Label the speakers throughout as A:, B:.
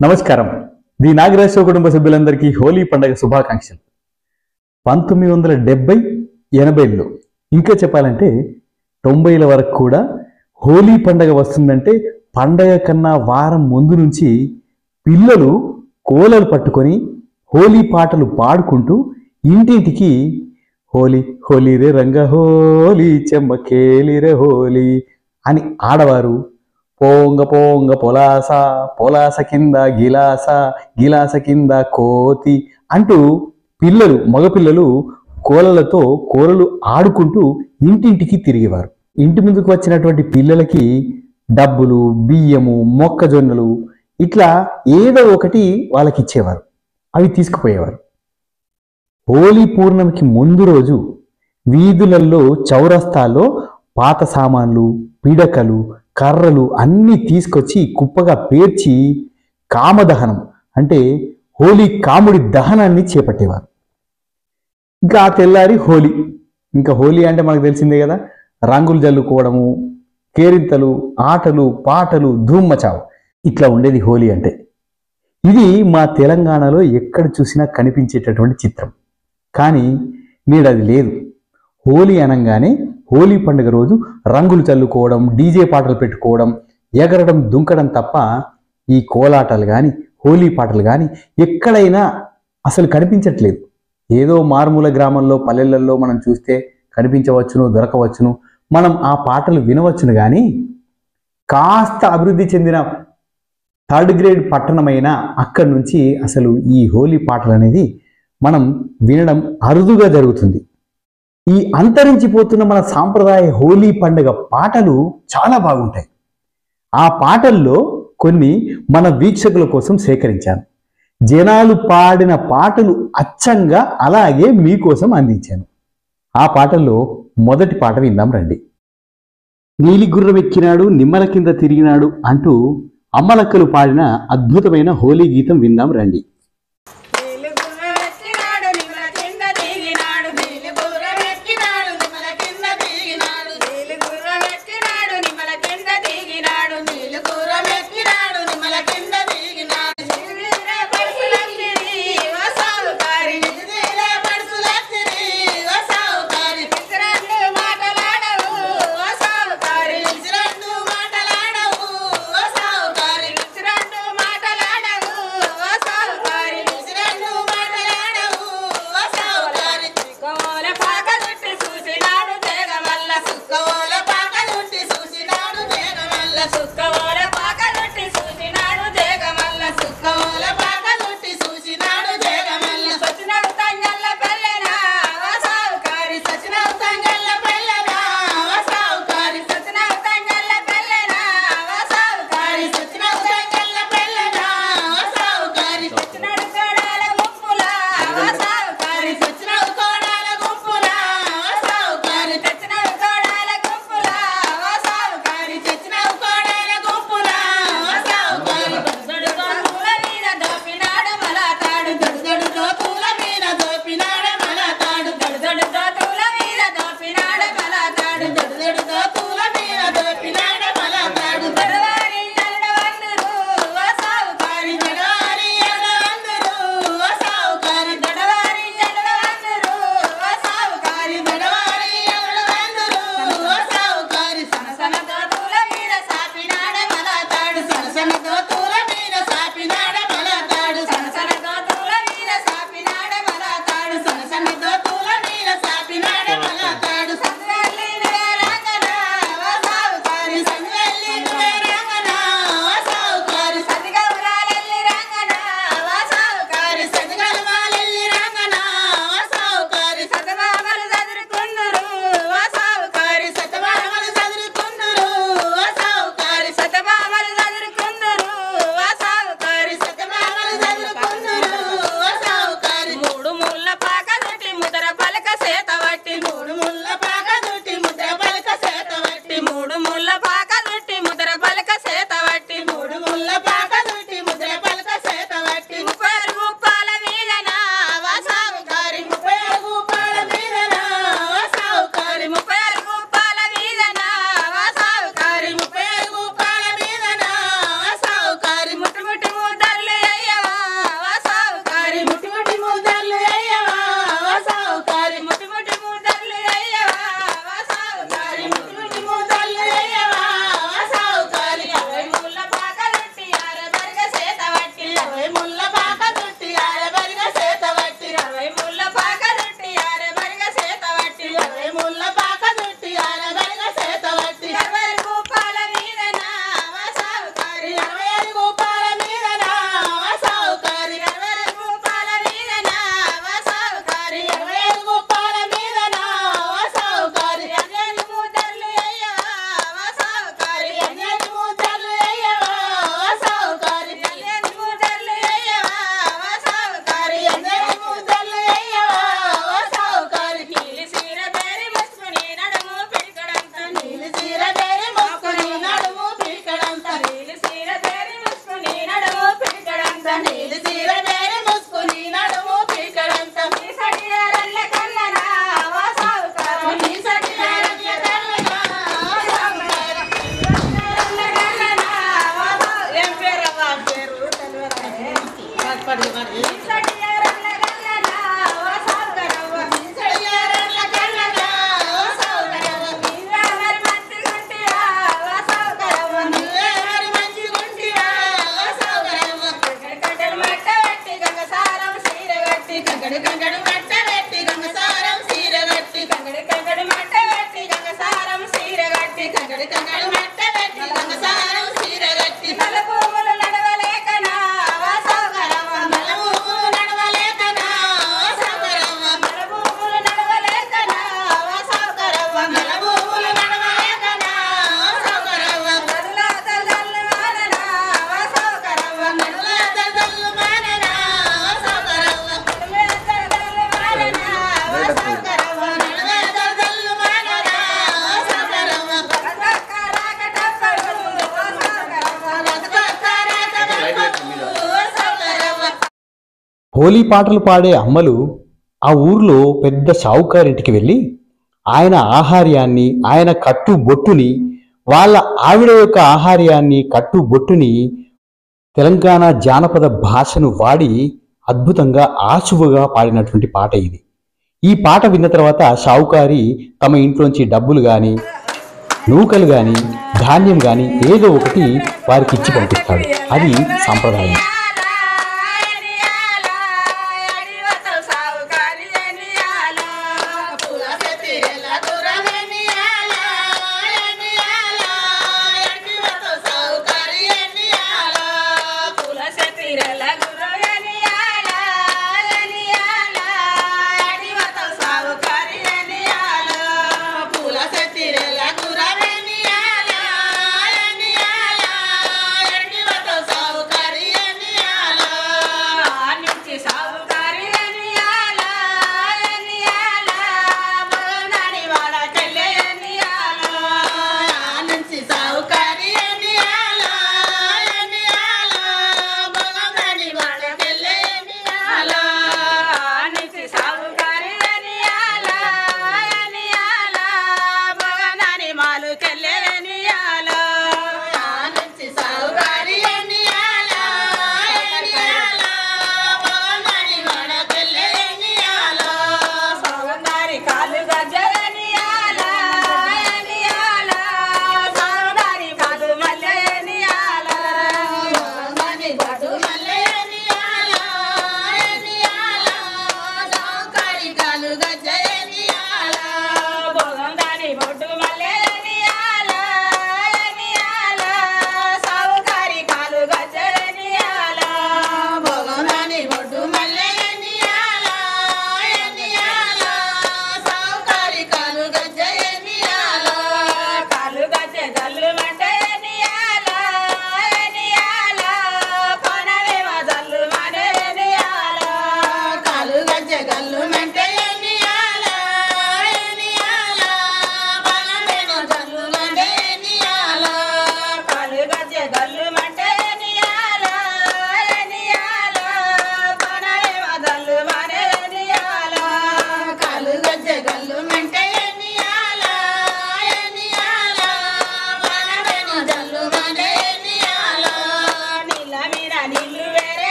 A: నమస్కారం. ది నాగరాజ కుటుంబ సభ్యులందరికీ హోలీ పండుగ శుభాకాంక్షలు. 1970, 80లో ఇంకా చెప్పాలంటే 90ల వరకు కూడా హోలీ పండుగ వస్తుందంటే పండగ కన్నా వారం ముందు నుంచి పిల్లలు కోలలు పట్టుకొని హోలీ పాటలు పాడుకుంటూ ఇంటింటికి హోలీ హోలీ రే రంగ హోలీ చెమ్మకేలి రే హోలీ అని ఆడవారు పోంగ పోంగ పొలాస పొలాస కింద గిలాస గిలాస కింద కోతి అంటూ పిల్లలు మగపిల్లలు కోలలతో కోలలు ఆడుకుంటూ ఇంటింటికి తిరిగేవారు. ఇంటి ముందుకు వచ్చినటువంటి పిల్లలకి డబ్బులు, బియ్యము, మొక్కజొన్నలు ఇట్లా ఏదో ఒకటి వాళ్ళకి ఇచ్చేవారు. అవి తీసుకుపోయేవారు. హోలీ పూర్ణమికి ముందు రోజు వీధులలో చౌరస్తాల్లో పాత సామాన్లు, పిడకలు, కర్రలు అన్నీ తీసుకొచ్చి కుప్పగా పేర్చి కామదహనం అంటే హోలీ కాముడి దహనాన్ని చేపట్టేవారు. ఇంకా ఆ తెల్లారి హోలీ. ఇంకా హోలీ అంటే మనకు తెలిసిందే కదా, రంగులు జల్లుకోవడము, కేరింతలు, ఆటలు, పాటలు, ధూమ్మచావు ఇట్లా ఉండేది హోలీ అంటే. ఇది మా తెలంగాణలో ఎక్కడ చూసినా కనిపించేటటువంటి చిత్రం. కానీ నేడు అది లేదు. హోలీ అనగానే హోలీ పండుగ రోజు రంగులు చల్లుకోవడం, డీజే పాటలు పెట్టుకోవడం, ఎగరడం, దుంకడం తప్ప ఈ కోలాటాలు కానీ హోలీ పాటలు కానీ ఎక్కడైనా అసలు కనిపించట్లేదు. ఏదో మారుమూల గ్రామంలో, పల్లెలలో మనం చూస్తే కనిపించవచ్చును, దొరకవచ్చును, మనం ఆ పాటలు వినవచ్చును. కానీ కాస్త అభివృద్ధి చెందిన 3rd గ్రేడ్ పట్టణమైన అక్కడి నుంచి అసలు ఈ హోలీ పాటలు అనేది మనం వినడం అరుదుగా జరుగుతుంది. ఈ అంతరించిపోతున్న మన సాంప్రదాయ హోలీ పండుగ పాటలు చాలా బాగుంటాయి. ఆ పాటల్లో కొన్ని మన వీక్షకుల కోసం సేకరించాను. జనాలు పాడిన పాటలు అచ్చంగా అలాగే మీకోసం అందించాను. ఆ పాటల్లో మొదటి పాట విందాం రండి. నీలిగుర్రం ఎక్కినాడు, నిమ్మల కింద తిరిగినాడు అంటూ అమ్మలక్కలు పాడిన అద్భుతమైన హోలీ గీతం విందాం రండి. హోలీ పాటలు పాడే అమ్మలు ఆ ఊర్లో పెద్ద షావుకారింటికి వెళ్ళి ఆయన ఆహార్యాన్ని, ఆయన కట్టుబొట్టుని, వాళ్ళ ఆవిడ యొక్క ఆహార్యాన్ని, కట్టుబొట్టుని తెలంగాణ జానపద భాషను వాడి అద్భుతంగా ఆశువుగా పాడినటువంటి పాట ఇది. ఈ పాట విన్న తర్వాత షావుకారి తమ ఇంట్లోంచి డబ్బులు కానీ, నూకలు కానీ, ధాన్యం కానీ ఏదో ఒకటి వారికి ఇచ్చి పంపిస్తాడు. అది సాంప్రదాయం.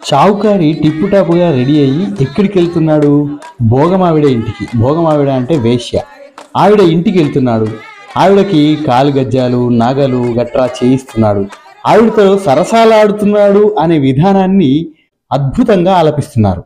A: షావుకారి టిప్పుటాపుగా రెడీ అయ్యి ఎక్కడికి వెళ్తున్నాడు? భోగమావిడ ఇంటికి. భోగమావిడ అంటే వేశ్య. ఆవిడ ఇంటికి వెళ్తున్నాడు. ఆవిడకి కాలు గజ్జాలు నాగలు గట్రా చేయిస్తున్నాడు. ఆవిడతో సరసాలాడుతున్నాడు అనే విధానాన్ని అద్భుతంగా ఆలపిస్తున్నారు.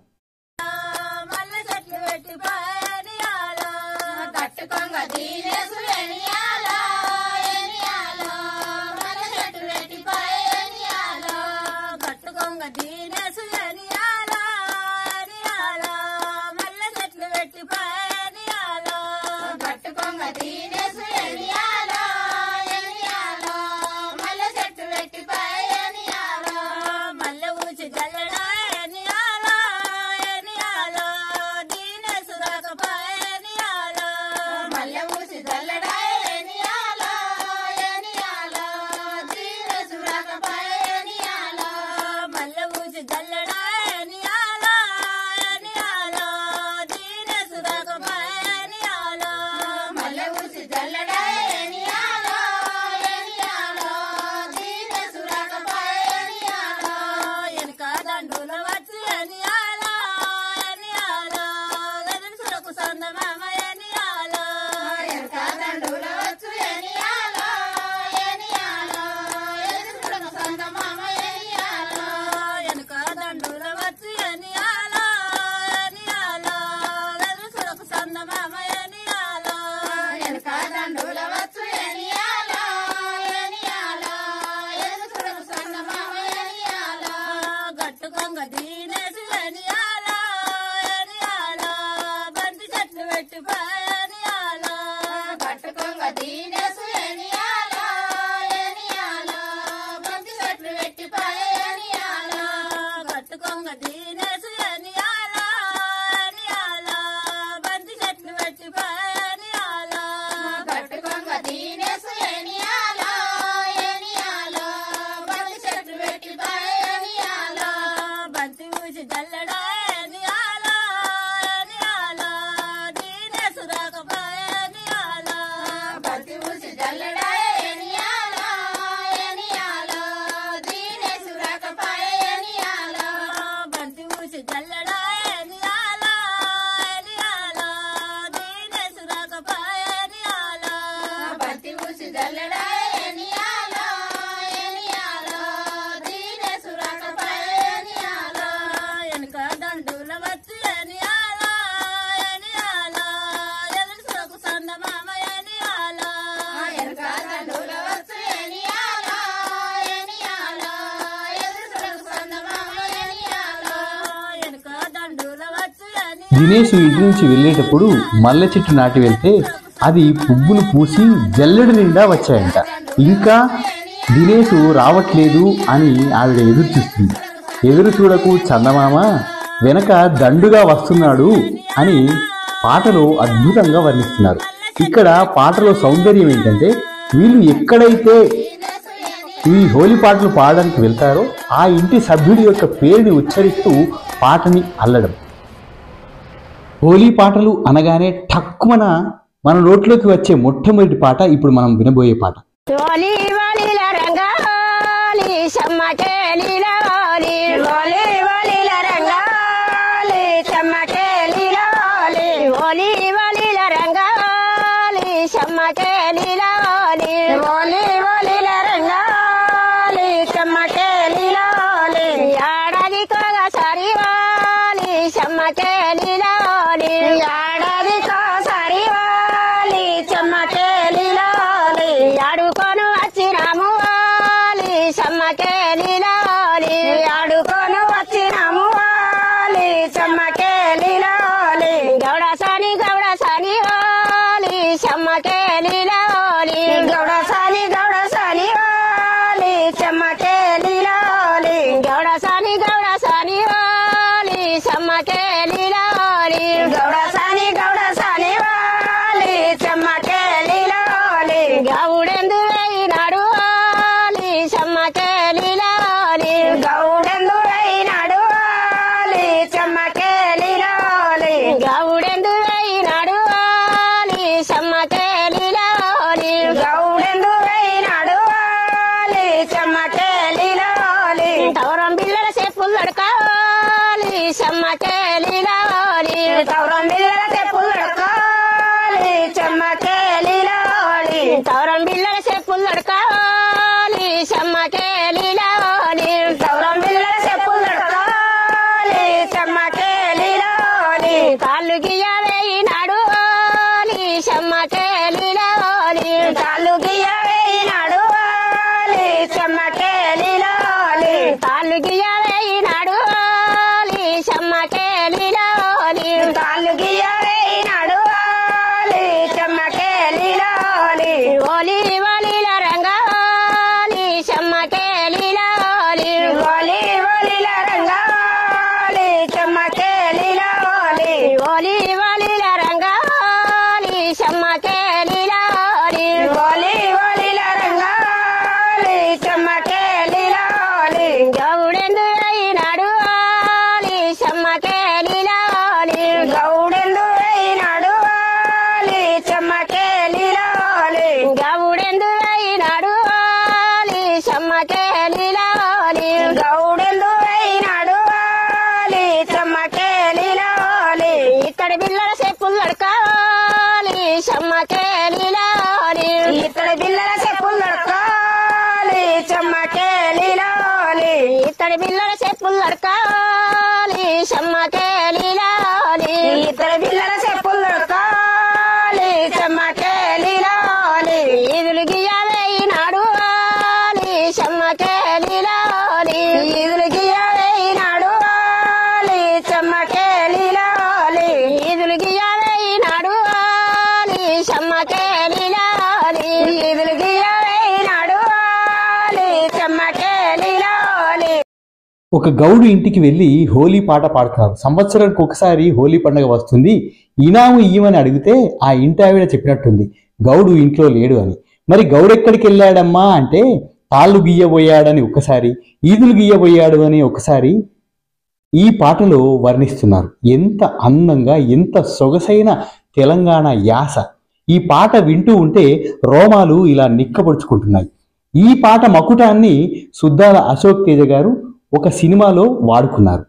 A: దినేష్ ఇంటి నుంచి వెళ్ళేటప్పుడు మల్లె చెట్టు నాటి వెళ్తే అది పువ్వులు పూసి జల్లెడు నిండా వచ్చాయంట. ఇంకా దినేష్ రావట్లేదు అని ఆవిడ ఎదురు చూస్తుంది. ఎదురు చూడకు చందమామ, వెనక దండుగా వస్తున్నాడు అని పాటలో అద్భుతంగా వర్ణిస్తున్నారు. ఇక్కడ పాటలో సౌందర్యం ఏంటంటే, వీళ్ళు ఎక్కడైతే ఈ హోలీ పాటలు పాడడానికి వెళ్తారో ఆ ఇంటి సభ్యుడి యొక్క పేరుని ఉచ్చరిస్తూ పాటని అల్లడం. హోలీ పాటలు అనగానే ఠక్కుమన మన నోట్లోకి వచ్చే మొట్టమొదటి పాట ఇప్పుడు మనం వినబోయే పాట.
B: Tauran bilala se full ladka చెమ్మకేలిలో తౌరం బిల్లల చెప్పులు దొరకాలి చెమ్మకేలిలో తౌరం బిల్లల చెప్పులు దొరకాలి చెమ్మకేలిలో తౌరం బిల్లల చెప్పులు దొరకాలి చెమ్మకేలిలో కాళ్ళు గియ్యవేయినాడు చెమ్మకేలిలో కాళ్ళు గియ్యవేయినాడు చెమ్మకేలిలో కాళ్ళు గియ్యవేయినాడు చెమ్మకేలిలో కాళ్ళు గియ్యవేయినాడు చెమ్మకేలిలో ఓలి ఓలిల రంగాలి చెమ్మకేలిలో ఓలి ఓలిల రంగాలి చెమ్మకేలిలో ఓలి ఓలిల రంగాలి చెమ్మకేలిలో ఓలి ఓలిల రంగాలి చెమ్మకేలిలో గౌడెందు అయినాడు చెమ్మకేలిలో గౌడెందు అయినాడు చెమ్మకేలిలో గౌడెందు అయినాడు చెమ్మకేలిలో గౌడెందు అయినాడు చెమ్మకేలిలో ఇత్తడి బిల్లల చెప్పులు దొరకాలి చెమ్మకేలిలో ఇత్తడి బిల్లల చెప్పులు దొరకాలి చెమ్మకేలిలో ఇత్తడి బిల్లల చెప్పులు దొరకాలి చెమ్మకేలిలో ఇత్తడి బిల్లల చెప్పులు దొరకాలి చెమ్మకేలిలో ఈదులు గియ్యవేయినాడు చెమ్మకేలిలో ఈదులు గియ్యవేయినాడు చెమ్మకేలిలో ఈదులు గియ్యవేయినాడు చెమ్మకేలిలో ఈదులు గియ్యవేయినాడు చెమ్మకేలిలో
A: ఒక గౌడు ఇంటికి వెళ్ళి హోలీ పాట పాడుతున్నారు. సంవత్సరానికి ఒకసారి హోలీ పండుగ వస్తుంది, ఇనాము ఇయ్యమని అడిగితే ఆ ఇంటి ఆవిడ చెప్పినట్టుంది గౌడు ఇంట్లో లేడు అని. మరి గౌడు ఎక్కడికి వెళ్ళాడమ్మా అంటే తాళ్ళు గీయబోయాడని ఒకసారి, ఈదులు గీయబోయాడు అని ఒకసారి ఈ పాటలో వర్ణిస్తున్నారు. ఎంత అందంగా, ఎంత సొగసైన తెలంగాణ యాస. ఈ పాట వింటూ ఉంటే రోమాలు ఇలా నిక్కబొడుచుకుంటున్నాయి. ఈ పాట మకుటాన్ని సుద్దాల అశోక్ తేజ గారు ఒక సినిమాలో వాడుకున్నారు.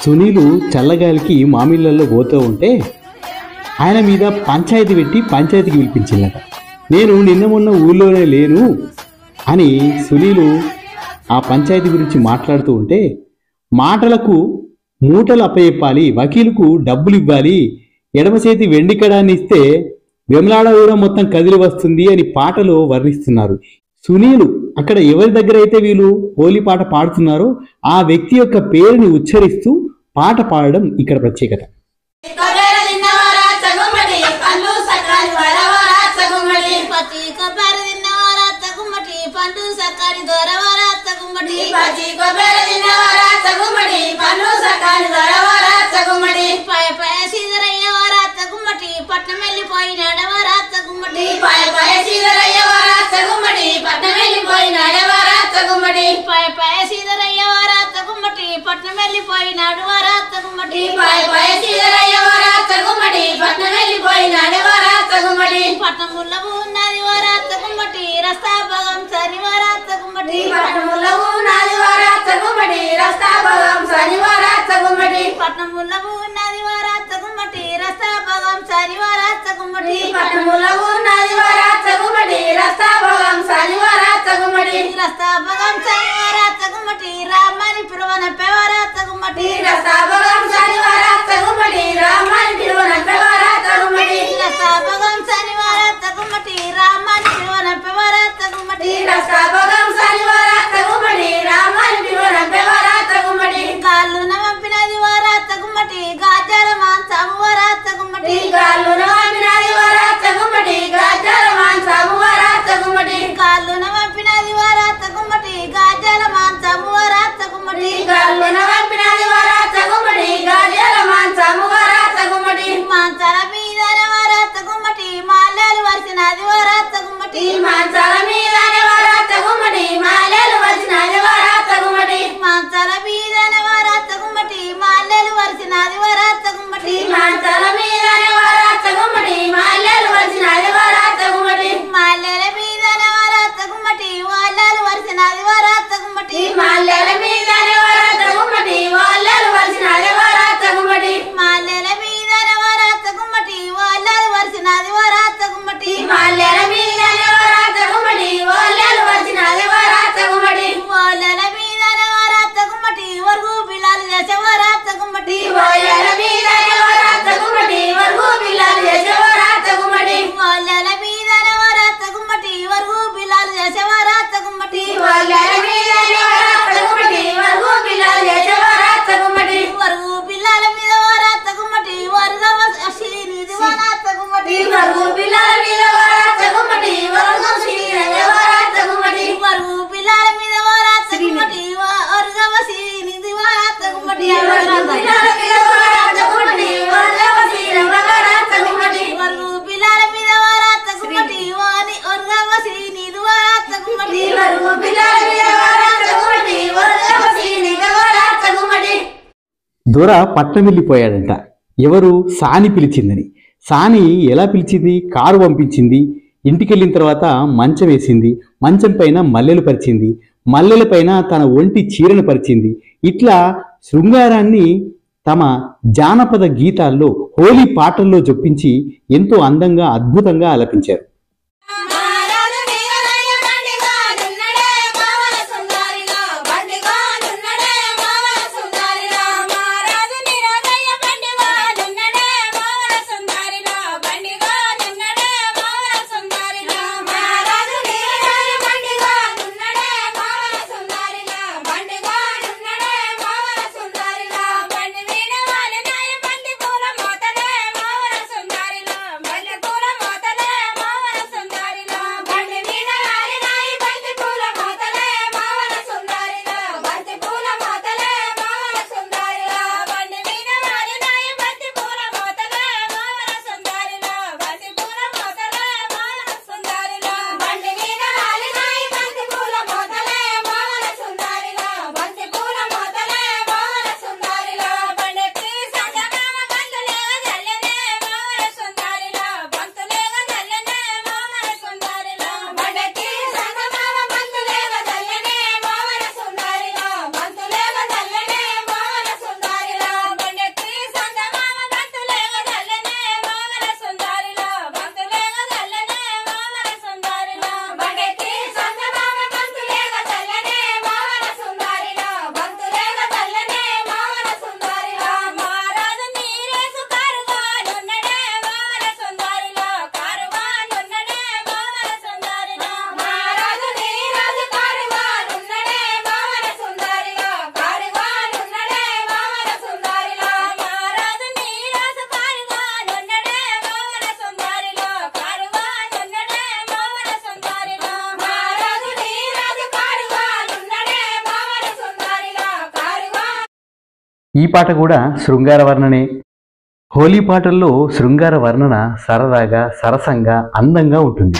A: సునీలు చల్లగాలికి మామిళ్ళల్లో పోతూ ఉంటే ఆయన మీద పంచాయతీ పెట్టి పంచాయతీకి పిలిపించిందట. నేను నిన్న మొన్న ఊళ్ళోనే లేను అని సునీలు ఆ పంచాయతీ గురించి మాట్లాడుతూ ఉంటే మాటలకు మూటలు అప్పచెప్పాలి, వకీలుకు డబ్బులు ఇవ్వాలి, ఎడమ చేతి వెండి కడాన్ని ఇస్తే వెమలాడ ఊరం మొత్తం కదిలి వస్తుంది అని పాటలో వర్ణిస్తున్నారు. సునీలు అక్కడ ఎవరి దగ్గర అయితే వీళ్ళు హోలీ పాట పాడుతున్నారో ఆ వ్యక్తి యొక్క పేరుని ఉచ్చరిస్తూ పాట పాడడం ఇక్కడ ప్రత్యేకత.
C: పట్నం వెళ్ళిపోయినాడు వరాత గుమ్మడి పాయ పాయ సీదరయ్య వరాత గుమ్మడి పట్నం వెళ్ళిపోయినాడు వరాత గుమ్మడి పాయ పాయ సీదరయ్య వరాత గుమ్మడి పట్నం వెళ్ళిపోయినాడు వరాత గుమ్మడి పాయ పాయ సీదరయ్య వరాత గుమ్మడి పట్నం వెళ్ళిపోయినాడు వరాత గుమ్మడి పట్నముల్లో ఉన్నది వరాత గుమ్మడి రస్తా భగం సని వరాత గుమ్మడి పట్నముల్లో ఉన్నది వరాత గుమ్మడి రస్తా భగం సని వరాత గుమ్మడి పట్నముల్లో ఉన్నది వరాత గుమ్మడి రస్తా భగం సని వరాత గుమ్మడి పట్నముల్లో ఉన్నది వరాత గుమ్మడి రస్తా భగం సని వరాత గుమ్మడి రస్తా భగం సని వరాత గుమ్మడి రామని పిలువన పెవరాత గుమ్మడి రస్తా భగం సని వరాత గుమ్మడి రామని పిలువన పెవరాత గుమ్మడి రస్తా భగం సని వరాత గుమ్మడి రామని పిలువన పెవరాత గుమ్మడి రస్తా భగం సని వరాత గుమ్మడి రామని పిలువన పెవరాత గుమ్మడి గాళ్ళు నవంపినది వరాత గుమ్మడి గాజాల మాంసము వరాత గుమ్మడి గాళ్ళు నవంపినది వరాత గుమ్మడి గాజాల మాంసము వరాత గుమ్మడి గాళ్ళు నవంపినది వరాత గుమ్మడి గాజాల మాంసము వరాత గుమ్మడి గాళ్ళు నవంపినది వరాత గుమ్మడి గాజాల మాంసము వరాత గుమ్మడి మాంసాల మీదన వరాత గుమ్మడి మాలలు వరిసినది వరాత గుమ్మడి మాంసాల మీదన వరాత గుమ్మడి మాలలు వరిసినది వరాత గుమ్మడి మాంసాల మీదన వరాత గుమ్మడి మాలలు వరిసినది వరాత గుమ్మడి మాంసాల మీదన వరాత గుమ్మడి మాలలు వరిసినది వరాత గుమ్మడి మాలల మీదన వరాత గుమ్మడి వాళ్ళలు వరిసినది వరాత గుమ్మడి మాలల మీదన వరాత గుమ్మడి వాళ్ళలు వరిసినది వరాత గుమ్మడి మాలల మీదన వరాత గుమ్మడి వాళ్ళలు వరిసినది వరాత గుమ్మడి మాలల మీదన వరాత గుమ్మడి వాళ్ళలు వరిసినది వరాత గుమ్మడి వాళ్ళల మీదన వరాత గుమ్మడి వర్గు బిలాలు చేసే వరాత గుమ్మడి వాళ్ళల మీదన వరాత గుమ్మడి వర్గు బిలాలు చేసే వరాత గుమ్మడి వాళ్ళల మీదన వరాత గుమ్మడి వర్గు బిలాలు చేసే వరాత గుమ్మడి వాళ్ళల మీదన వరాత గుమ్మడి వర్గు బిలాలు చేసే వరాత గుమ్మడి వర్గు బిలాల మీద వరాత గుమ్మడి వర్గవ శ్రీనిధి వరాత గుమ్మడి వర్గు బిలాల మీద వరాత గుమ్మడి వర్గవ శ్రీనిధి వరాత గుమ్మడి వర్గు బిలాల మీద వరాత గుమ్మడి వర్గవ శ్రీనిధి వరాత గుమ్మడి వర్గు బిలాల మీద వరాత గుమ్మడి వర్గవ శ్రీనిధి వరాత గుమ్మడి వర్గు బిలాల మీద వరాత గుమ్మడి వాని వర్గవ శ్రీనిధి వరాత గుమ్మడి వర్గు బిలాల మీద వరాత గుమ్మడి వర్గవ శ్రీనిధి వరాత గుమ్మడి.
A: దొర పట్నం వెళ్ళిపోయాడంట. ఎవరు? సాని పిలిచిందని. సాని ఎలా పిలిచింది? కారు పంపించింది. ఇంటికెళ్ళిన తర్వాత మంచం వేసింది. మంచం పైన మల్లెలు పరిచింది. మల్లెల పైన తన ఒంటి చీరను పరిచింది. ఇట్లా శృంగారాన్ని తమ జానపద గీతాల్లో హోలీ పాటల్లో జొప్పించి ఎంతో అందంగా అద్భుతంగా ఆలపించారు.
C: బండి పూల మోతలే
A: ఈ పాట కూడా శృంగార వర్ణనే. హోలీ పాటల్లో శృంగార వర్ణన సరదాగా, సరసంగా, అందంగా ఉంటుంది.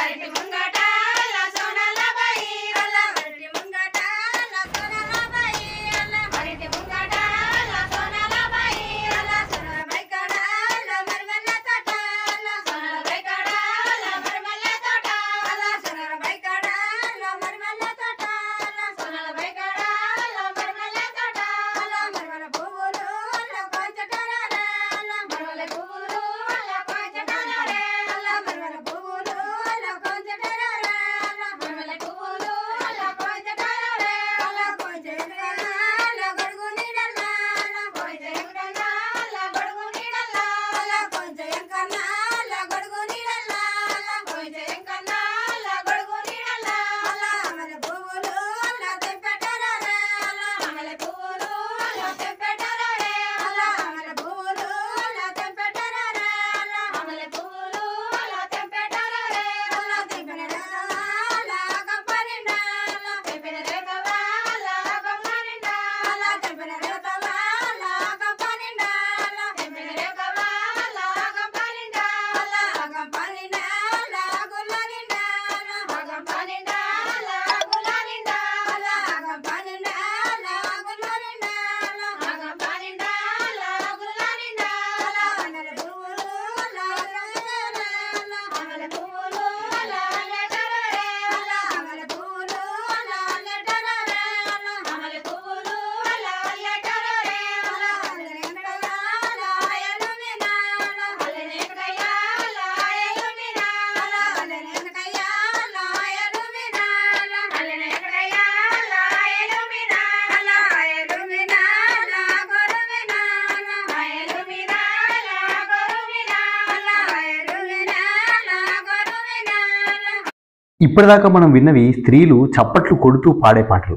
A: ఇప్పటిదాకా మనం విన్నవి స్త్రీలు చప్పట్లు కొడుతూ పాడే పాటలు.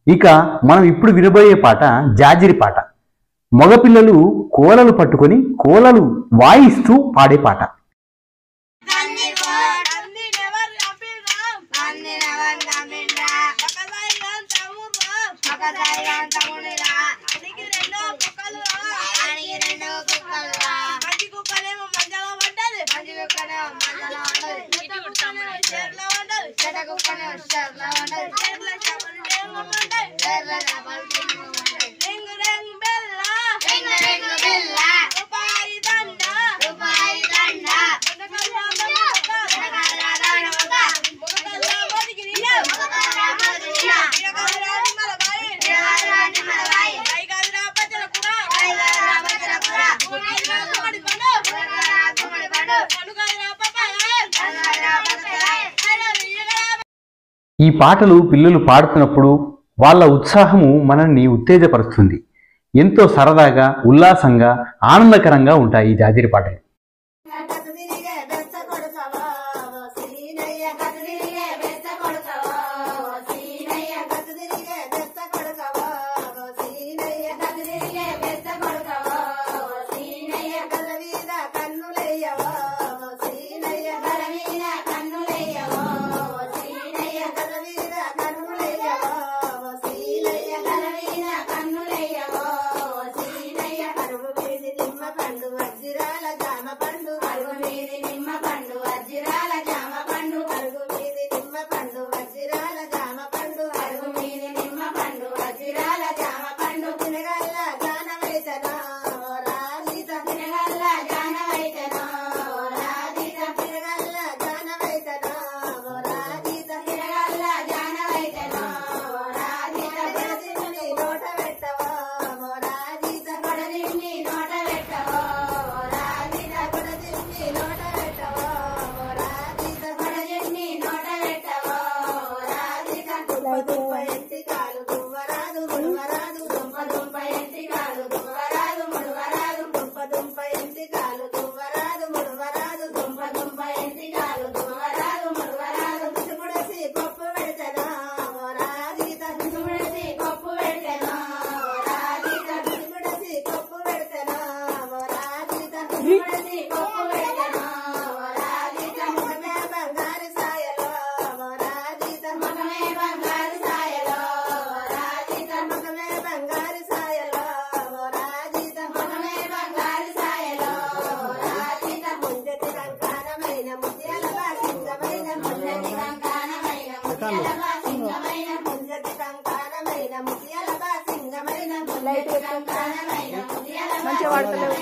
A: ఇక మనం ఇప్పుడు వినబోయే పాట జాజిరి పాట. మగపిల్లలు కోలలు పట్టుకొని కోలలు వాయిస్తూ పాడే పాట. ఈ పాటలు పిల్లలు పాడుతున్నప్పుడు వాళ్ళ ఉత్సాహము మనల్ని ఉత్తేజపరుస్తుంది. ఎంతో సరదాగా, ఉల్లాసంగా, ఆనందకరంగా ఉంటాయి ఈ జాజిరి పాటలు.
D: పండు వజ్రాల
B: మంచిగా వాడతలేవు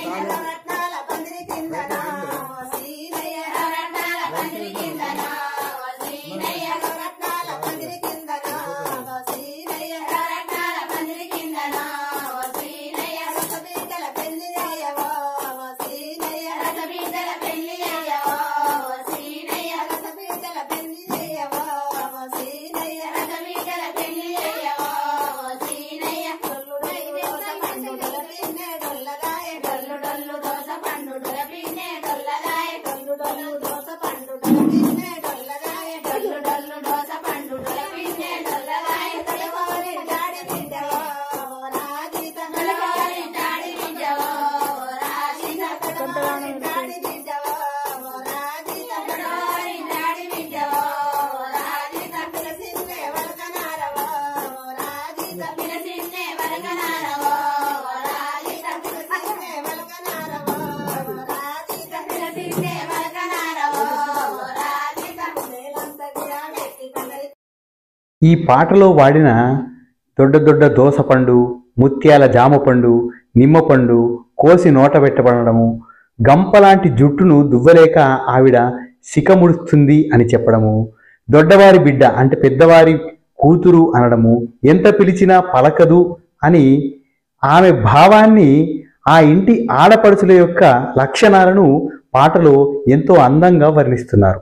A: ఈ పాటలో వాడిన దొడ్డ దొడ్డ దోసపండు, ముత్యాల జామపండు, నిమ్మపండు కోసి నోట పెట్టబడము, గంపలాంటి జుట్టును దువ్వలేక ఆవిడ సికముడుస్తుంది అని చెప్పడము, దొడ్డవారి బిడ్డ అంటే పెద్దవారి కూతురు అనడము, ఎంత పిలిచినా పలకదు అని ఆమె భావాన్ని, ఆ ఇంటి ఆడపడుచుల యొక్క లక్షణాలను పాటలో ఎంతో అందంగా వర్ణిస్తున్నారు.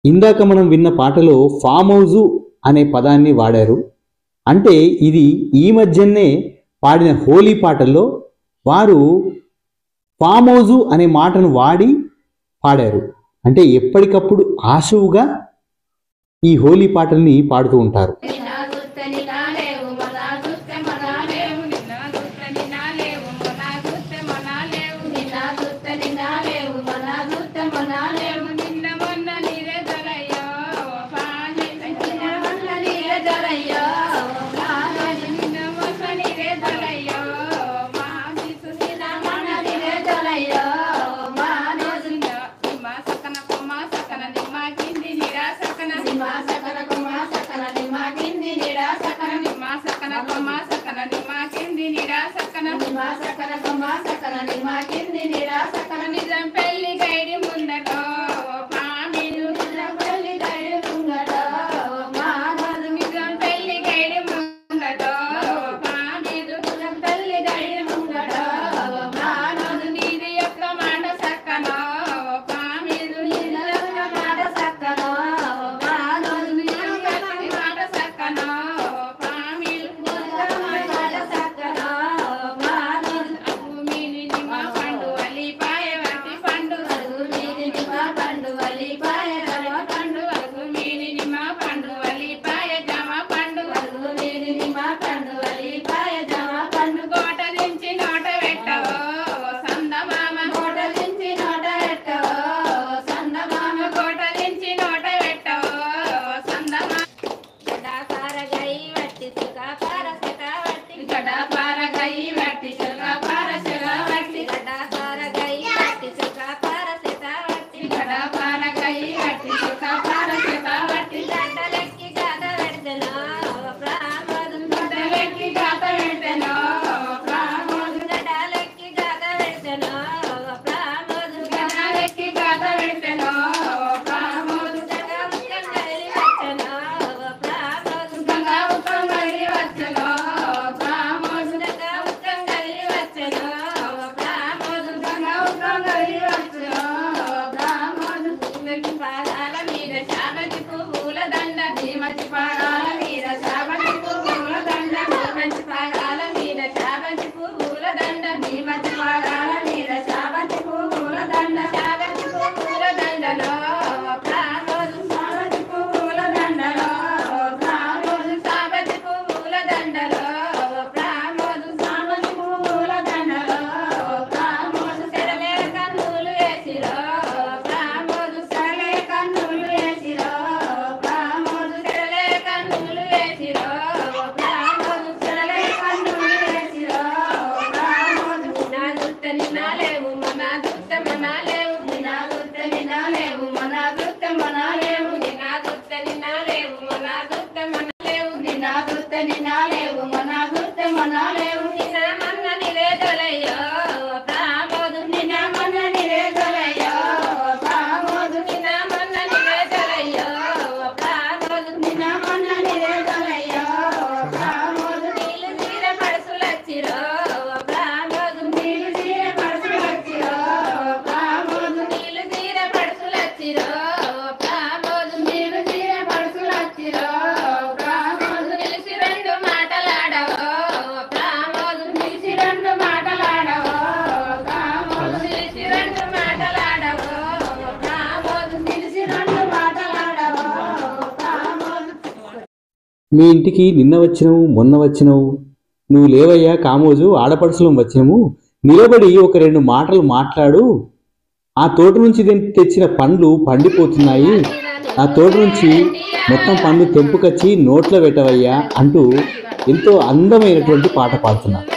A: ఇందాక మనం విన్న పాటలో ఫామ్ హౌజు అనే పదాన్ని వాడారు. అంటే ఇది ఈ మధ్యనే పాడిన హోలీ పాటల్లో వారు ఫామ్ హౌజు అనే మాటను వాడి పాడారు. అంటే ఎప్పటికప్పుడు ఆశువుగా ఈ హోలీ పాటల్ని పాడుతూ ఉంటారు.
C: నిజం పెళ్లి గైడి ముందటో
A: మీ ఇంటికి నిన్న వచ్చినవు మొన్న వచ్చినవు నువ్వు లేవయ్యా కామోజు ఆడపడుచులం వచ్చినము నిలబడి ఒక 2 మాటలు మాట్లాడు ఆ తోట నుంచి తెచ్చిన పండ్లు పండిపోతున్నాయి ఆ తోట నుంచి మొత్తం పండ్లు తెంపుకొచ్చి నోట్లో పెట్టవయ్యా అంటూ ఎంతో అందమైనటువంటి పాట పాడుతున్నారు.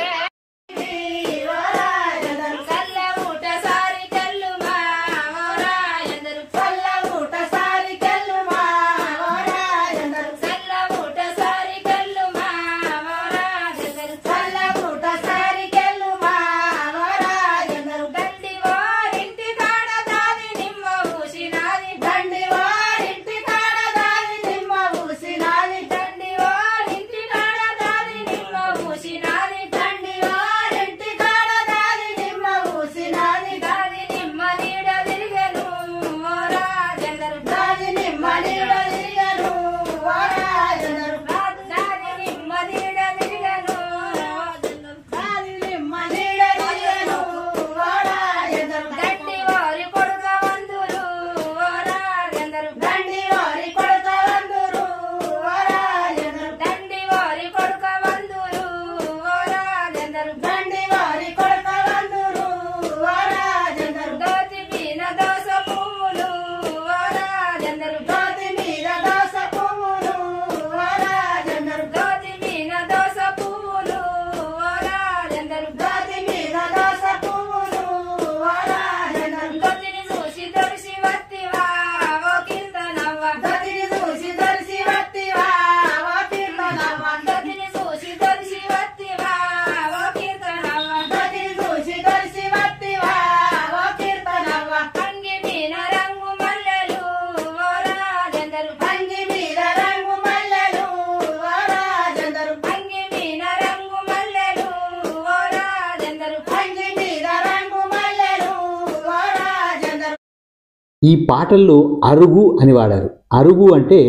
A: ఈ పాటల్లో అరుగు అని వాడారు. అరుగు అంటే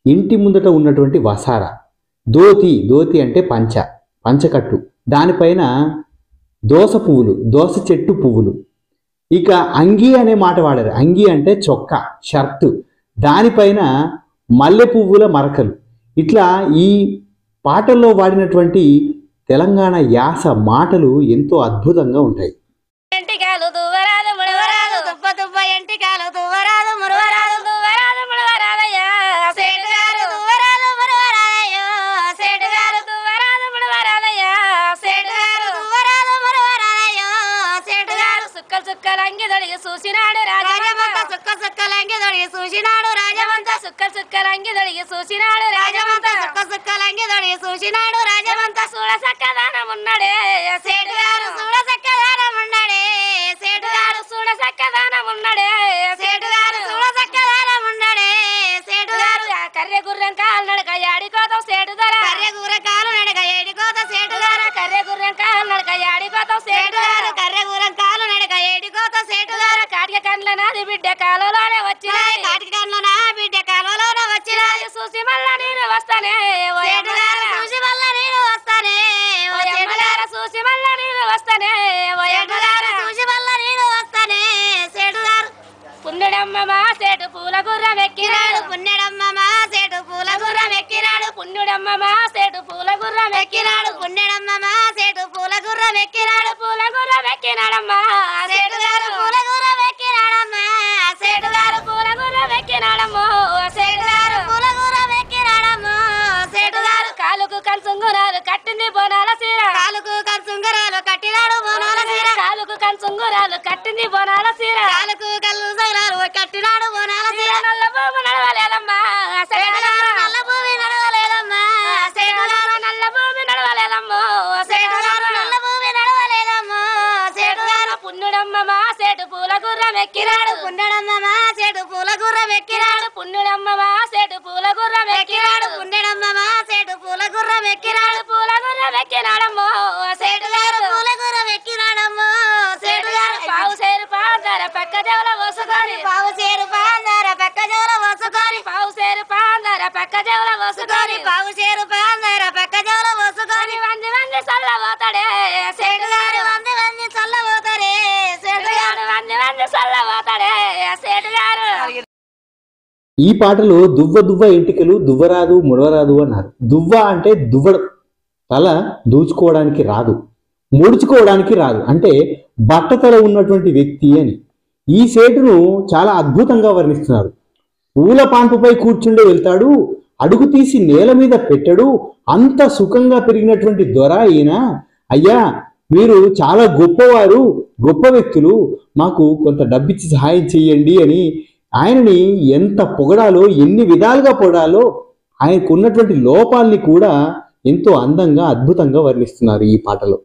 A: ఇంటి ముందట ఉన్నటువంటి వసార. దోతి అంటే పంచకట్టు, దానిపైన దోస పువ్వులు, దోస చెట్టు పువ్వులు. ఇక అంగి అనే మాట వాడారు. అంగి అంటే చొక్కా, షర్టు, దానిపైన మల్లె పువ్వుల మరకలు. ఇట్లా ఈ పాటల్లో వాడినటువంటి తెలంగాణ యాస మాటలు ఎంతో అద్భుతంగా ఉంటాయి.
C: చూసినాడు రాజమంతా సుక్క సుక్కలంగి దొడిగి చూసినాడు రాజమంతా సుక్క సుక్కలంగి దొడిగి చూసినాడు రాజమంతా సుక్క సుక్కలంగి దొడిగి చూసినాడు రాజమంతా చూడ సక్కదానం ఉన్నాడే సేటు గారు చూడ సక్కదానం ఉన్నాడే సేటు గారు చూడ సక్కదానం ఉన్నాడే సేటు గారు చూడ సక్కదానం ఉన్నాడే సేటు గారు కర్రె గుర్రం కాలు నడక యాడికోతాం సేటు ధర కర్రె గుర్రం కాలు నడక ఏడికోతాం సేటు గారు కర్రె గుర్రం కాలు నడక యాడికోతాం సేటు గారు కర్రె గుర్రం కాలు నడక ఏడికోతాం సేటు గారు కాటిక కండ్ల నాది బిడ్డ కాలంలోనే వచ్చినాయి కాటిక కండ్ల నా బిడ్డ కాలంలోనే వచ్చినాయి చూసి మళ్ళా నేను వస్తానే ఓ ఎడుగారు చూసి మళ్ళా నేను వస్తానే ఓ ఎడుగారు చూసి మళ్ళా నేను వస్తానే ఓ ఎడుగారు చూసి మళ్ళా నేను వస్తానే సేటుగారు పుణ్యడమ్మ మా సేటు పూల గుర్రం ఎక్కినాడు పుణ్యడమ్మ మా సేటు పూల గుర్రం ఎక్కినాడు పుణ్యుడమ్మ మా సేటు పూల గుర్రం ఎక్కినాడు పుణ్యడమ్మ మా సేటు పూల గుర్రం ఎక్కినాడు పూల గుర్రం ఎక్కినాడమ్మా సేటుగారు పూల గుర్రం ఎక్కినాడమ్మా సేటుగారు పూల గుర్రం ఎక్కినాడమ్మో సేటుగారు పూల గుర్రం ఎక్కినాడమ్మో సేటుగారు కాలుకు కంచుంగురాలు కట్టింది బోనాల సీర కాలుకు కంచుంగురాలు కట్టినాడు బోనాల సీర కాలుకు కంచుంగురాలు కట్టింది కట్టింది బోనాల సీర కాలుకు కళ్ళు సైరాలు కట్టినాడు బోనాల సీర నల్ల భూమి నడవలేదమ్మా నల్ల భూమి నడవలేదమ్మా నల్ల భూమి నడవలేదమ్మో నల్ల భూమి నడవలేదమ్మో సేటుగారు పుణ్యుడమ్మమా సేటు పూల గుర్రం ఎక్కినాడు పుణ్యుడమ్మమా సేటు పూల గుర్రం ఎక్కినాడు పుణ్యుడమ్మమా సేటు పూల గుర్రం ఎక్కినాడు పుణ్యుడమ్మమా సేటు పూల గుర్రం ఎక్కినాడు పూల గుర్రం ఎక్కినాడమ్మో సేటుగారు పూల గుర్రం ఎక్కినాడమ్మో సేటుగారు పావు సేరు పాందర పక్క జవల వసుకొని పావు సేరు పాందర పక్క జవల వసుకొని పావు సేరు పాందర పక్క జవల వసుకొని పావు సేరు పాందర పక్క జవల వసుకొని వంది వంది చల్లబోతాడే సేటుగారు వంది వంది చల్లబోతాడే సేటుగారు వంది వంది చల్లబోతాడే సేటుగారు.
A: ఈ పాటలో దువ్వ దువ్వ ఎంటికలు దువ్వరాదు ముడవరాదు అన్నారు. దువ్వ అంటే దువ్వడం, తల దూచుకోవడానికి రాదు, ముడుచుకోవడానికి రాదు, అంటే బట్టతల ఉన్నటువంటి వ్యక్తి అని. ఈ సేటును చాలా అద్భుతంగా వర్ణిస్తున్నారు. పూల పాన్పుపై కూర్చుండి వెళ్తాడు, అడుగు తీసి నేల మీద పెట్టడు, అంత సుఖంగా పెరిగినటువంటి దొర ఈయన. అయ్యా మీరు చాలా గొప్పవారు, గొప్ప వ్యక్తులు, మాకు కొంత డబ్బిచ్చి సహాయం చెయ్యండి అని ఆయనని ఎంత పొగడాలో, ఎన్ని విధాలుగా పొగడాలో, ఆయనకు ఉన్నటువంటి లోపాలని కూడా ఎంతో అందంగా అద్భుతంగా వర్ణిస్తున్నారు ఈ పాటలో.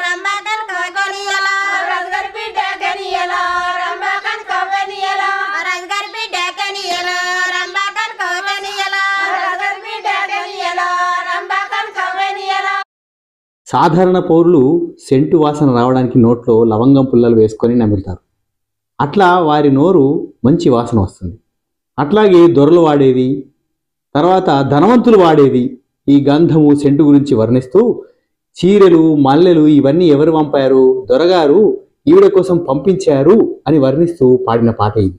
C: రంభా
A: సాధారణ పౌరులు సెంటు వాసన రావడానికి నోట్లో లవంగం పుల్లలు వేసుకొని నమిలుతారు. అట్లా వారి నోరు మంచి వాసన వస్తుంది. అట్లాగే దొరలు వాడేది, తర్వాత ధనవంతులు వాడేది ఈ గంధము సెంటు గురించి వర్ణిస్తూ చీరెలు మల్లెలు ఇవన్నీ ఎవరు పంపారు, దొరగారు ఈవిడ కోసం పంపించారు అని వర్ణిస్తూ పాడిన పాట ఇది.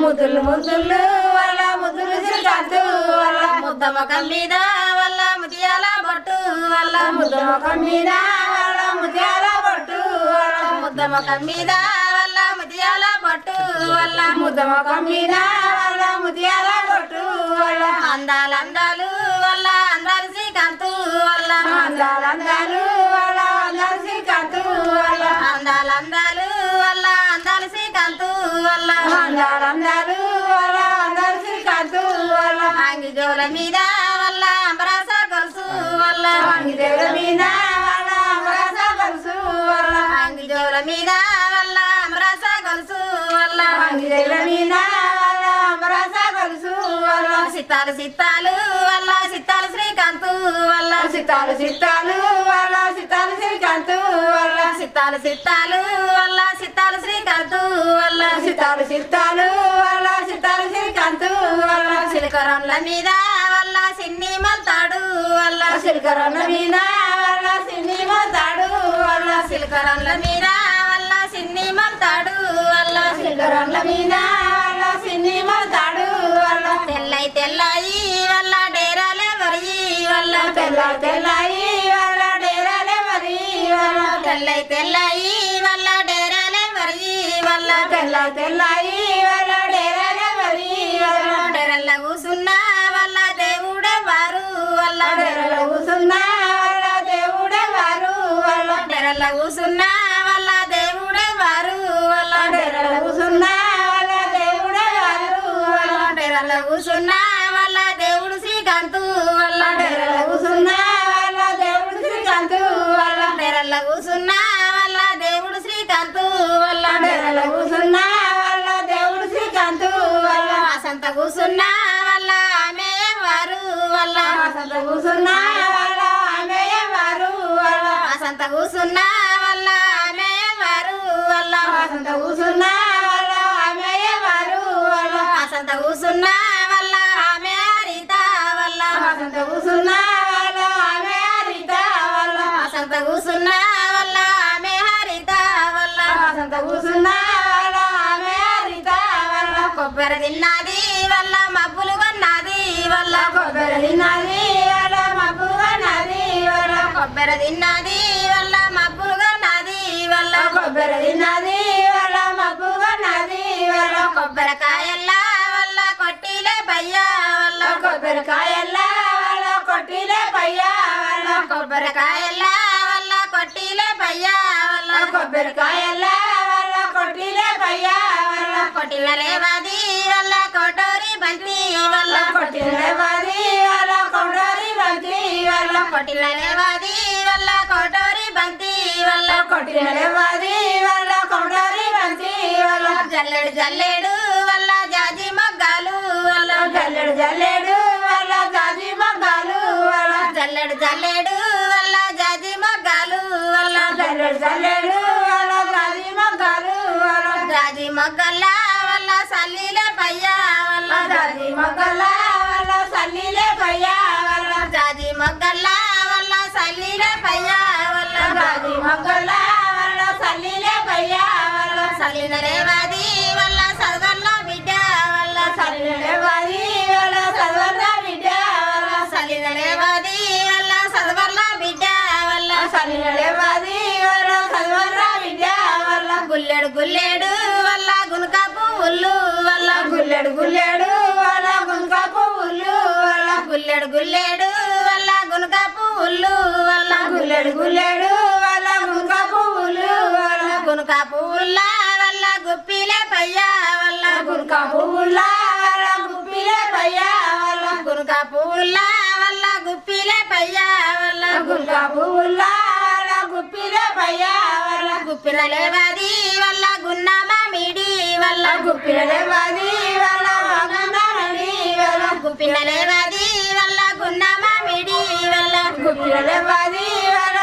C: ముద్దులు ముద్దులు వల్ల ముద్దులు సిరికాంతు వల్ల ముద్ద ముఖం మీద వల్ల ముత్యాల బొట్టు వల్ల ముద్ద ముఖం మీద వల్ల ముత్యాల బొట్టు వల్ల ముద్ద ముఖం మీద వల్ల ముత్యాల బొట్టు వల్ల ముద్ద ముఖం మీద వల్ల ముత్యాల బొట్టు వల్ల అందాలు అందాలు వల్ల అందాలు శ్రీకాంతు వల్ల అందాలు అందాలు వల్ల అందాలు శ్రీకాంతు వల్ల అందాలు అందాలు వల్ల అందాలు శ్రీకాంతు వల్ల అందాలు అందాలు వల్ల అందాలు శ్రీకాంతు వల్ల అంగి జోల మీద వల్ల అంబరాస గొలుసు వల్ల అంగి జోల మీద వల్ల అంబరాస గొలుసు వల్ల అంగి జోల మీద వల్ల అంబరాస గొలుసు వల్ల అంగి జోల మీద వల్ల అంబరాస గొలుసు వల్ల సితాలు సితాలు వల్ల సితాలు శ్రీకాంతు వల్ల సితాలు సితాలు వల్ల సితాలు శ్రీకాంతు వల్ల సితాలు సితాలు వల్ల సితాలు శ్రీకాంతు వల్ల సితాలు సితాలు వల్ల సితాలు శ్రీకాంతు వల్ల సిలికరంల మీద వల్ల సిన్ని మల్తాడు వల్ల సిలికరంల మీద వల్ల సిన్ని మల్తాడు వల్ల సిలికరంల మీద వల్ల సిన్ని మల్తాడు వల్ల సిలికరంల మీద వల్ల సిన్ని మల్తాడు వల్ల తెల్లై తెల్లాయి వల్ల డేరాలే వరి వల్ల తెల్లై తెల్లాయి వల్ల డేరాలే వరి వల్ల తెల్లై తెల్లాయి వల్ల డేరాలే వరి వల్ల తెల్లై తెల్లాయి వల్ల డేరాలే వరి వల్ల డేరల్ల కూసున్నా వల్ల దేవుడే వారు వల్ల డేరల్ల కూసున్నా వల్ల దేవుడే వారు వల్ల డేరల్ల కూసున్నా వల్ల దేవుడే వారు వల్ల డేరల్ల కూసున్నా వల్ల దేవుడే వారు వల్ల డేరల్ల కూసున్నా వల్ల దేవుడు శ్రీకాంతు వల్ల డేరల్ల కూసున్నా వల్ల దేవుడు శ్రీకాంతు వల్ల డేరల్ల కూసున్నా వల్ల దేవుడు శ్రీకాంతు వల్ల డేరల్ల కూసున్నా వల్ల దేవుడు శ్రీకాంతు వల్ల అసంత కూసున్నా వల్ల ఆమె వారు వల్ల అసంత కూసున్నా వల్ల ఆమె వారు వల్ల అసంత కూసున్నా వల్ల ఆమె వారు వల్ల అసంత కూసున్నా వల్ల ఆమె వారు వల్ల అసంత కూసున్నా వల్ల ఆమె హరిత వల్ల అసంత కూసున్నా వల్ల ఆమె హరిత వల్ల అసంత కూసున్నా వల్ల ఆమె హరిత వల్ల అసంత కూసున్నా వల్ల ఆమె హరిత వల్ల కొబ్బరి తిన్నది వల్ల మబ్బులు కొన్నది వల్ల కొబ్బరి తిన్నది వల్ల మబ్బులు కొన్నది వల్ల కొబ్బరి తిన్నది వల్ల మబ్బులు కొన్నది వల్ల కొబ్బరి తిన్నది వల్ల మబ్బులు కొన్నది వల్ల కొబ్బరికాయల్లా వల్ల కొట్టిలే పయ్యా వల్ల కొబ్బరికాయల్లా వల్ల కొట్టిలే పయ్యా వల్ల కొబ్బరికాయల్లా వల్ల కొట్టిలే పయ్యా వల్ల కొబ్బరికాయల్లా వల్ల కొట్టిలే పయ్యా వల్ల కొట్టిల లేవాది వల్ల కోటోరి బంతి వల్ల కొట్టిల లేవాది వల్ల కోటోరి బంతి వల్ల కొట్టిల లేవాది వల్ల కోటోరి బంతి వల్ల కొట్టిల లేవాది వల్ల కోటోరి బంతి వల్ల జల్లెడు జల్లెడు వల్ల జాజి మొగ్గాలు వల్ల జల్లెడు జల్లెడు వల్ల జాజి మొగ్గాలు వల్ల జల్లెడు జల్లెడు వల్ల జాజి మొగ్గాలు వల్ల జల్లెడు జల్లెడు వల్ల జాజి మొగ్గాలు వల్ల జాజి మొగ్గల్ల వల్ల సల్లిలే పయ్యా వల్ల జాజి మొగ్గల్ల వల్ల సల్లిలే పయ్యా వల్ల జాజి మొగ్గల్ల వల్ల సల్లిలే పయ్యా వల్ల జాజి మొగ్గల్ల వల్ల సల్లిలే పయ్యా వల్ల సల్లిన రేవాది వల్ల సదవల్ల బిడ్డ వల్ల సల్లిన రేవాది వల్ల సదవల్ల బిడ్డ వల్ల సల్లిన రేవాది వల్ల సదవల్ల బిడ్డ వల్ల సల్లిన రేవాది వల్ల సదవల్ల బిడ్డ వల్ల గుల్లెడు గుల్లెడు వల్ల గునుక పువ్వులు వల్ల గుల్లెడు గుల్లెడు వల్ల గునుక పువ్వులు వల్ల గుల్లెడు గుల్లెడు వల్ల గునుక పువ్వులు వల్ల గుల్లెడు గుల్లెడు వల్ల గునుక పువ్వులు వల్ల గునుక పువ్వుల వల్ల గుప్పిలే పయ్యా వల్ల గునుక పువ్వుల వల్ల గుప్పిలే పయ్యా వల్ల గునుక పువ్వుల వల్ల గుప్పిలే పయ్యా వల్ల గునుక పువ్వుల వల్ల గుప్పిలే పయ్యా వల్ల గుప్పిల లేవాది వల్ల గున్న మామిడి వల్ల గుప్పిల లేవాది వల్ల గున్న మామిడి వల్ల గుప్పిల లేవాది వల్ల గున్న మామిడి వల్ల గుప్పిల లేవాది వల్ల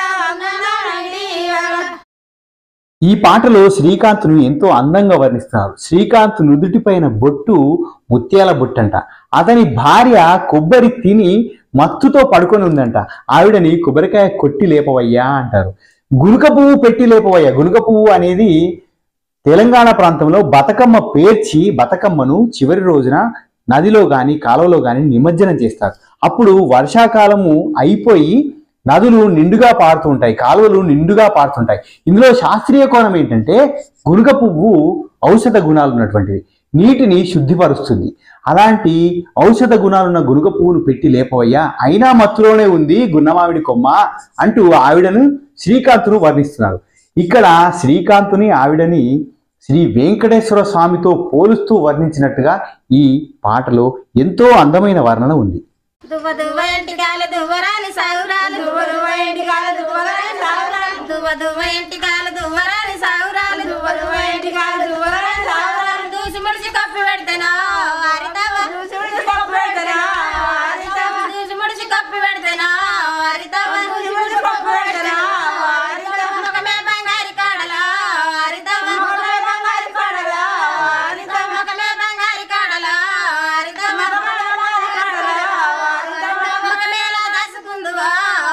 A: ఈ పాటలో శ్రీకాంత్ను ఎంతో అందంగా వర్ణిస్తున్నారు. శ్రీకాంత్ నుదుటిపైన బొట్టు ముత్యాల బొట్టంట. అతని భార్య కొబ్బరి తిని మత్తుతో పడుకొని ఉందంట. ఆవిడని కొబ్బరికాయ కొట్టి లేపవయ్యా అంటారు. గునుక పువ్వు పెట్టి లేపవయ్యా. గునుక పువ్వు అనేది తెలంగాణ ప్రాంతంలో బతుకమ్మ పేర్చి బతుకమ్మను చివరి రోజున నదిలో గాని కాలువలో గాని నిమజ్జనం చేస్తారు. అప్పుడు వర్షాకాలము అయిపోయి నదులు నిండుగా పారుతూ ఉంటాయి, కాలువలు నిండుగా పారుతుంటాయి. ఇందులో శాస్త్రీయ కోణం ఏంటంటే గునుక పువ్వు ఔషధ గుణాలు ఉన్నటువంటిది, నీటిని శుద్ధిపరుస్తుంది. అలాంటి ఔషధ గుణాలున్న గునుక పువ్వును పెట్టి లేపవయ్యా, అయినా మత్తులోనే ఉంది గున్నమావిడి కొమ్మ అంటూ ఆవిడను శ్రీకాంత్ను వర్ణిస్తున్నారు. ఇక్కడ శ్రీకాంతుని ఆవిడని శ్రీ వెంకటేశ్వర స్వామితో పోలుస్తూ వర్ణించినట్టుగా ఈ పాటలో ఎంతో అందమైన వర్ణన ఉంది.
C: దువ్వ దువ్వ ఎంటికాల దువ్వరాని సాగురాలు, దువ్వ దువ్వ ఎంటికాల దువ్వరాని సాగురాలు, దువ్వ దువ్వ ఎంటికాల దువ్వరాని సాగురాలు, దువ్వ దువ్వ ఎంటికాల దువ్వరాని సాగురాలు. దూసి ముడిసి కప్పి పెడతానా హరితవ, దూసి ముడిసి కప్పి పెడతానా హరితవ, దూసి ముడిసి కప్పి పెడతానా హరితవ, దూసి ముడిసి కప్పి పెడతానా హరితవ. ముఖమే బంగారి కాడలా హరితవ, ముఖమే బంగారి కాడలా హరితవ, ముఖమే బంగారి కాడలా హరితవ, ముఖమే బంగారి కాడలా హరితవ. ముఖమేలా దాసుకుందువా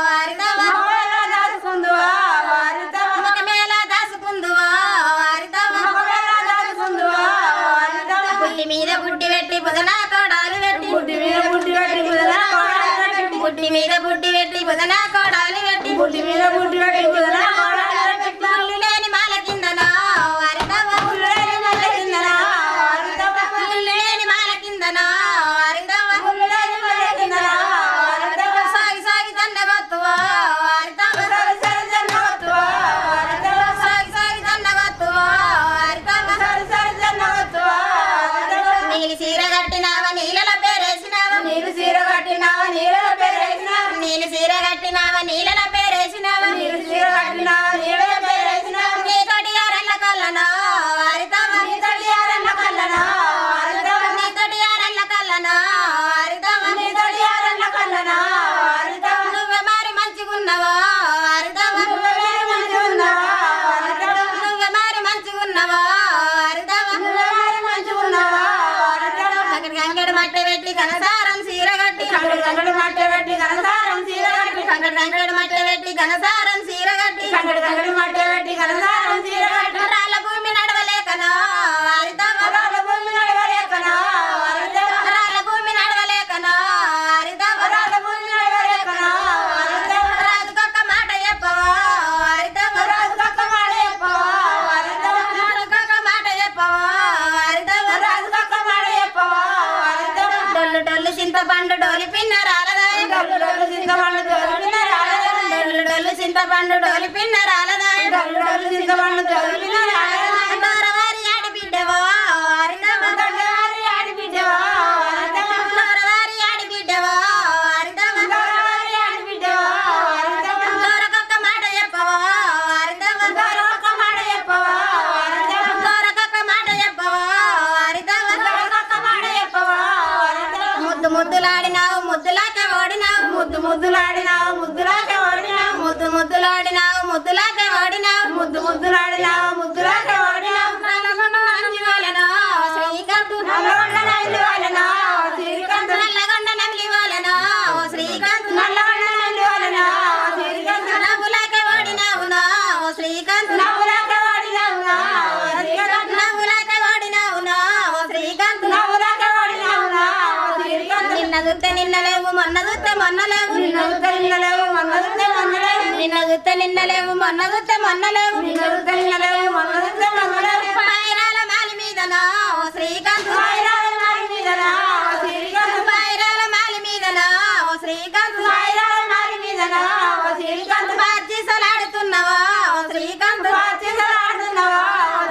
C: హరితవ, ముఖమేలా దాసుకుందువా హరితవ, ముఖమేలా దాసుకుందువా హరితవ, ముఖమేలా దాసుకుందువా హరితవ. బుడ్డి మీద బుడ్డి పెట్టి బుదనా కోడాలు పెట్టి, బుడ్డి మీద బుడ్డి పెట్టి బుదనా కోడాలు పెట్టి, బుడ్డి మీద బుడ్డి పెట్టి బుదనా కోడాలు పెట్టి, బుడ్డి మీద బుడ్డి పెట్టి బుదనా కోడాలు పెట్టి. ముళ్ళు లేని మాల కిందనా హరితవ, ముళ్ళు లేని మాల కిందనా హరితవ, ముళ్ళు లేని మాల కిందనా హరితవ, ముళ్ళు లేని మాల కిందనా హరితవ. సాగి సాగి దండగొత్తువా హరితవ, సాగి సాగి దండగొత్తువా హరితవ, సాగి సాగి దండగొత్తువా హరితవ, సాగి సాగి దండగొత్తువా హరితవ. నీలి సీర కట్టినావా నీళ్ళ పేరేసినావా, నీలి సీర కట్టినావా నీళ్ళ పేరేసినావా, నీలి సీర కట్టినావా నీళ్ళ పేరేసినావా, నీలి సీర కట్టినావా నీళ్ళ పేరేసినావా. నీ తొడియారల్ల కల్లనా హరితవ, నీ తొడియారల్ల కల్లనా హరితవ, నీ తొడియారల్ల కల్లనా హరితవ, నీ తొడియారల్ల కల్లనా హరితవ. నువ్వే మరి మంచిగున్నవా హరితవ, నువ్వే మరి మంచిగున్నవా హరితవ, నువ్వే మరి మంచిగున్నవా హరితవ, నువ్వే మరి మంచిగున్నవా హరితవ. అక్కడికి అంగడి మట్టె పెట్టి కనసారం సీర కట్టి, అంగడి మట్టె పెట్టి కనసారం సీర కట్టి, అంగడి మట్టె పెట్టి కనసారం సీర కట్టి, అంగడి మట్టె పెట్టి కనసారం సీర కట్టి. రాళ్ళ భూమి నడవలేకనా హరితవ, రాళ్ళ భూమి నడవలేకనా హరితవ, రాళ్ళ భూమి నడవలేకనా హరితవ, రాళ్ళ భూమి నడవలేకనా హరితవ. రాజుకొక్క మాట చెప్పవా హరితవ, రాజుకొక్క మాట చెప్పవా హరితవ, రాజుకొక్క మాట చెప్పవా హరితవ, రాజుకొక్క మాట చెప్పవా హరితవ. డొల్లు డొల్లు చింతపండు డోలి పిన్న రాలదాయ, డొల్లు డొల్లు చింతపండు డోలి పిన్న రాలదాయ, డొల్లు డొల్లు చింతపండు డోలి పిన్న రాలదాయ, డొల్లు డొల్లు చింతపండు డోలి పిన్న రాలదాయ. డోరవారి ఆడిబిడ్డవా హరితవ, డోరవారి ఆడిబిడ్డవా హరితవ, డోరవారి ఆడిబిడ్డవా హరితవ, డోరవారి ఆడిబిడ్డవా హరితవ. డోరకొక్క మాట చెప్పవా హరితవ, డోరకొక్క మాట చెప్పవా హరితవ, డోరకొక్క మాట చెప్పవా హరితవ, డోరకొక్క మాట చెప్పవా హరితవ. ముద్దు ముద్దులాడినావు ముద్దులాకే ఓడినావు, ముద్దు ముద్దులాడినావు ముద్దులాకే ఓడినావు, ముద్దు ముద్దులాడినావు ముద్దులాకే ఓడినావు, ముద్దు ముద్దులాడినావు ముద్దులాకే ఓడినావు. నల్లగొండ నమ్మి వాళ్ళనా శ్రీకాంతు, నల్లగొండ నమ్మి వాళ్ళనా శ్రీకాంతు, నల్లగొండ నమ్మి వాళ్ళనా శ్రీకాంతు, నల్లగొండ నమ్మి వాళ్ళనా శ్రీకాంతు. నవ్వులాకే ఓడినావునా శ్రీకాంతు, నవ్వులాకే ఓడినావునా శ్రీకాంతు, నవ్వులాకే ఓడినావునా శ్రీకాంతు, నవ్వులాకే ఓడినావునా శ్రీకాంతు. నిన్న చూస్తే నిన్న లేవు మొన్న చూస్తే మొన్న లేవు, నిన్న చూస్తే నిన్న లేవు మొన్న చూస్తే మొన్న లేవు, నిన్న చూస్తే నిన్న లేవు మొన్న చూస్తే మొన్న లేవు, నిన్న చూస్తే నిన్న లేవు మొన్న చూస్తే మొన్న లేవు. పైరాల మాలి మీదనా శ్రీకాంత్, పైరాల మాలి మీదనా శ్రీకాంత్, పైరాల మాలి మీదనా శ్రీకాంత్, పైరాల మాలి మీదనా శ్రీకాంత్. పాచీసలాడుతున్నవా శ్రీకాంత్, పాచీసలాడుతున్నవా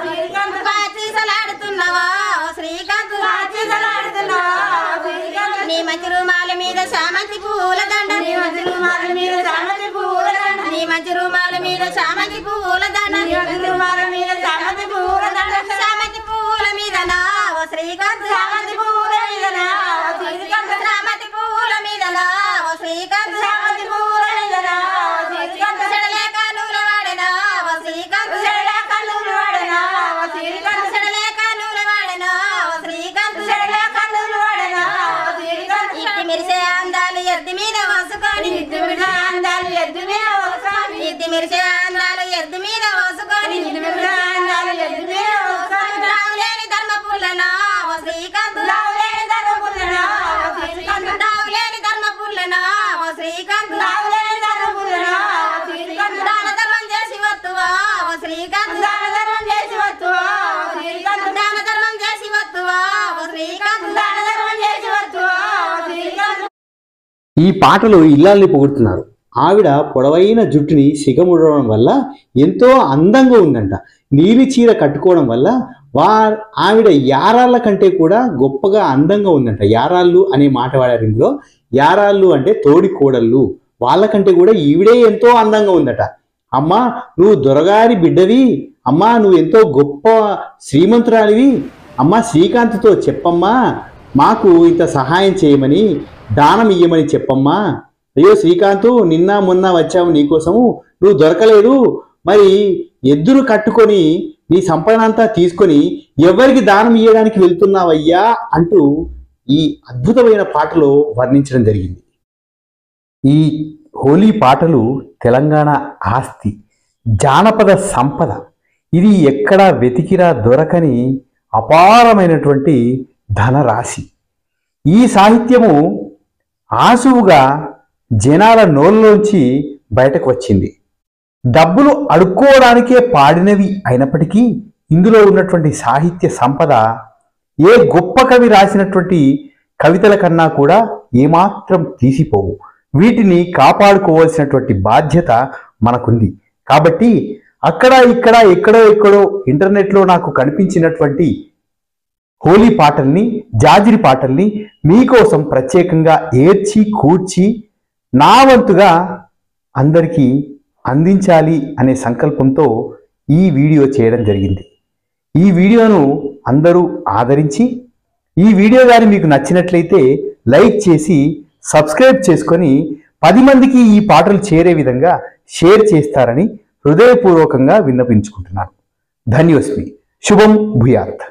C: శ్రీకాంత్, పాచీసలాడుతున్నవా శ్రీకాంత్, పాచీసలాడుతున్నవా శ్రీకాంత్. నీ మంచి రుమాల మీద చామంతి పూల దండ, నీ మంచి రుమాల మీద చామంతి పూల దండ, నీ మంచి రుమాల మీద చామంతి పూల దండ, నీ మంచి రుమాల మీద చామంతి పూల దండ. చామంతి పూల మీదనా శ్రీకాంత్, చామంతి పూల మీదనా శ్రీకాంత్, చామంతి పూల మీదనా శ్రీకాంత్, చామంతి పూల మీదనా శ్రీకాంత్. చెడలేక నూల వాడేనా శ్రీకాంత్, చెడలేక మెరిసే అందాలు ఎద్దు మీద పోసుకొని రావులేని ధర్మపుల్లనా ఓ శ్రీకాంత్ రావులేని ధర్మపుల్లనా ఓ శ్రీకాంత్ దాన ధర్మం చేసి వత్తువా ఓ శ్రీకాంత్ దాన ధర్మం చేసి వత్తువా ఓ శ్రీకాంత్.
D: ఈ పాటలో ఇల్లాల్ని పొగుడుతున్నారు. ఆవిడ పొడవైన జుట్టుని సిగముడడం వల్ల ఎంతో అందంగా ఉందంట. నీలి చీర కట్టుకోవడం వల్ల ఆవిడ యారాళ్ళ కంటే కూడా గొప్పగా అందంగా ఉందంట. యారాళ్ళు అనే మాట వాడారు ఇందులో. యారాళ్ళు అంటే తోడి కోడళ్ళు, వాళ్ళకంటే కూడా ఈవిడే ఎంతో అందంగా ఉందట. అమ్మా నువ్వు దొరగారి బిడ్డవి, అమ్మా నువ్వు ఎంతో గొప్ప శ్రీమంతురాలివి, అమ్మా శ్రీకాంత్తో చెప్పమ్మా మాకు ఇంత సహాయం చేయమని, దానం ఇయ్యమని చెప్పమ్మా. అయ్యో శ్రీకాంత్ నిన్న మొన్న వచ్చావు, నీకోసము నువ్వు దొరకలేదు, మరి ఎద్దును కట్టుకొని నీ సంపద అంతా తీసుకొని ఎవరికి దానం ఇయ్యడానికి వెళ్తున్నావయ్యా అంటూ ఈ అద్భుతమైన పాటలో వర్ణించడం జరిగింది.
A: ఈ హోలీ పాటలు తెలంగాణ ఆస్తి, జానపద సంపద. ఇది ఎక్కడా వెతికిరా దొరకని అపారమైనటువంటి ధనరాశి. ఈ సాహిత్యము ఆసువుగా జనాల నోళ్ళలోంచి బయటకు వచ్చింది. డబ్బులు అడుక్కోవడానికే పాడినవి అయినప్పటికీ ఇందులో ఉన్నటువంటి సాహిత్య సంపద ఏ గొప్ప కవి రాసినటువంటి కవితల కన్నా కూడా ఏమాత్రం తీసిపోవు. వీటిని కాపాడుకోవాల్సినటువంటి బాధ్యత మనకుంది. కాబట్టి అక్కడ ఇక్కడ ఎక్కడో ఇంటర్నెట్లో నాకు కనిపించినటువంటి హోలీ పాటల్ని, జాజిరి పాటల్ని మీకోసం ప్రత్యేకంగా ఏర్చి కూర్చి నా వంతుగా అందరికీ అందించాలి అనే సంకల్పంతో ఈ వీడియో చేయడం జరిగింది. ఈ వీడియోను అందరూ ఆదరించి, ఈ వీడియో కానీ మీకు నచ్చినట్లయితే లైక్ చేసి సబ్స్క్రైబ్ చేసుకొని 10 మందికి ఈ పాటలు చేరే విధంగా షేర్ చేస్తారని హృదయపూర్వకంగా విన్నపించుకుంటున్నాను. ధన్యోస్మి. శుభం భూయాత్.